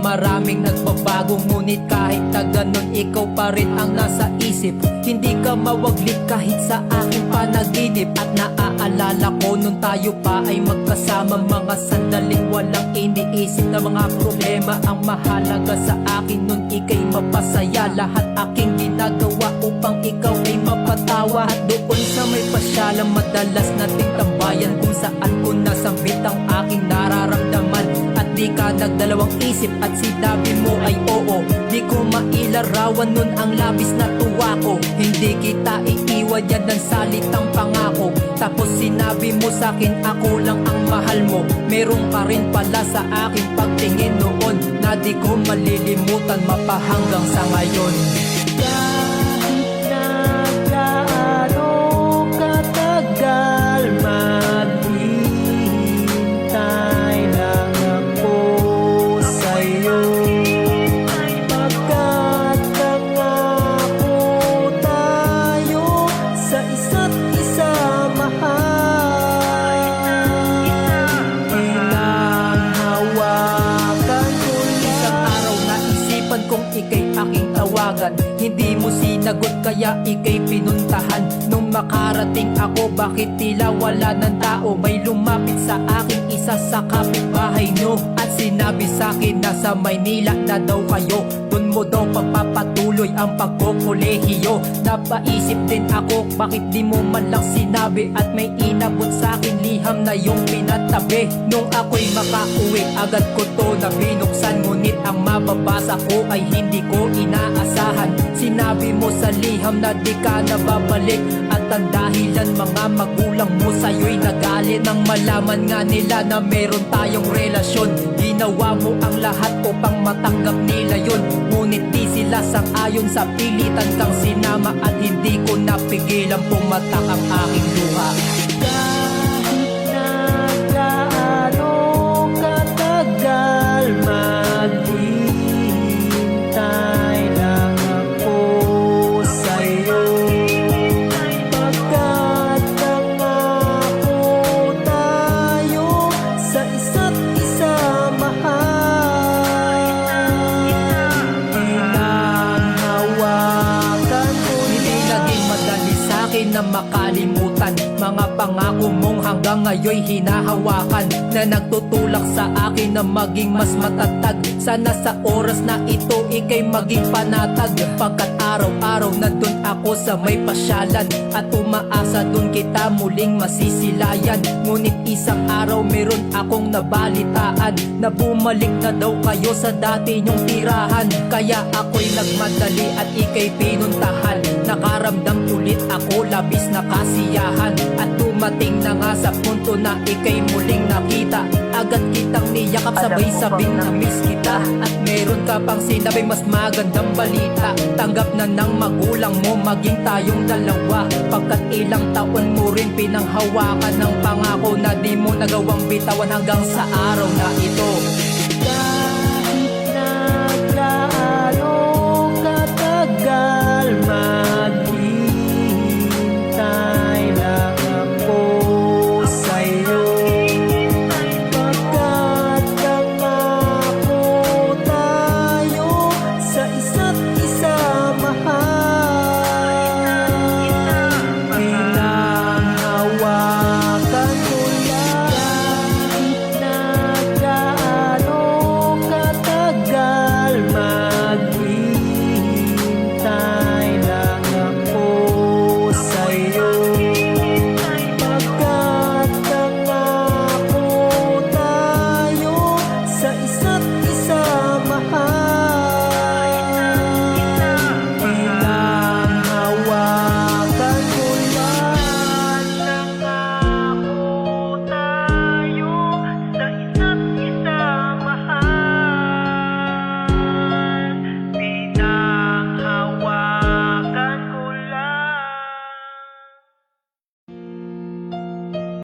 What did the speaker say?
maraming nagbabago, ngunit kahit na ganun ikaw pa rin ang nasa isip. Hindi ka mawaglit kahit sa aking panaginip. At naaalala ko nung tayo pa ay magkasama, mga sandaling walang iniisip na mga problema. Ang mahalaga sa akin nun ika'y mapasaya. Lahat aking ginagawa upang ikaw ay mapatawa. At doon sa may pasyalang madalas nating tambayan, kung saan ko nasambit ang aking nararamdaman. At di ka nagdalawang isip at sinabi mo ay oo. Di ko mailarawan nun ang labis na tuwa ko. Hindi kita iiwan, yan ang salitang pangako. Tapos sinabi mo sa'kin ako lang ang mahal mo. Meron ka rin pala sa aking pagtingin noon na di ko malilimutan mapahanggang sa ngayon. Kahit na gaano katagal maghihintay lang ako sa'yo, pagkat nangako tayo sa isa't isa, mahal. Pinanghawakan ko lang. Isang araw naisipan kong ika'y aking tawagan. Hindi mo sinagot kaya ika'y pinuntahan. Nung makarating ako, bakit tila wala ng tao? May lumapit sa akin, isa sa kapitbahay nyo, at sinabi sa'kin na sa Maynila na daw kayo. Dun mo daw papapatuloy ang pagkokolehiyo. Napaisip din ako, bakit di mo man lang sinabi? At may inabot sa'kin liham na yung pinatabi. Nung ako'y makauwi, agad ko to na binuksan. Ngunit ang mababasa ko ay hindi ko inaasahan. Sinabi mo sa liham na di ka na babalik, at ang dahilan mga magulang mo sa'yo'y nagalit. Nang malaman nga nila na meron tayong relasyon, ginawa mo ang lahat upang matanggap nila yun. Ngunit di sila sang-ayon sa pilitan kang sinama, at hindi ko napigilan pumatak ang aking luha. Kahit na gaano katagal maghihintay lang ako sa'yo, pagkat nangako tayo sa isa't isa, mahal. Pinanghawakan ko. Hindi naging madali sa'kin na makalimutan mga pangako mong hanggang ngayon'y hinahawakan, na nagtutulak sa akin na maging mas matatag. Sana sa oras na ito ika'y maging panatag, pagkat araw-araw na dun ako sa may pasyalan, at umaasa dun kita muling masisilayan. Ngunit isang araw meron akong nabalitaan na bumalik na daw kayo sa dati nyong tirahan. Kaya ako'y nagmadali at ika'y pinuntahan. Nakaramdam ulit ako labis na kasiyahan, at dumating na nga sa punto na ika'y muling nakita. Agad kitang niyakap, sabay-sabing na miss kita. At meron ka pang sinabing mas magandang balita. Tanggap na ng magulang mo maging tayong dalawa, pagkat ilang taon mo rin pinanghawakan ng pangako na di mo nagawang bitawan hanggang sa araw na ito.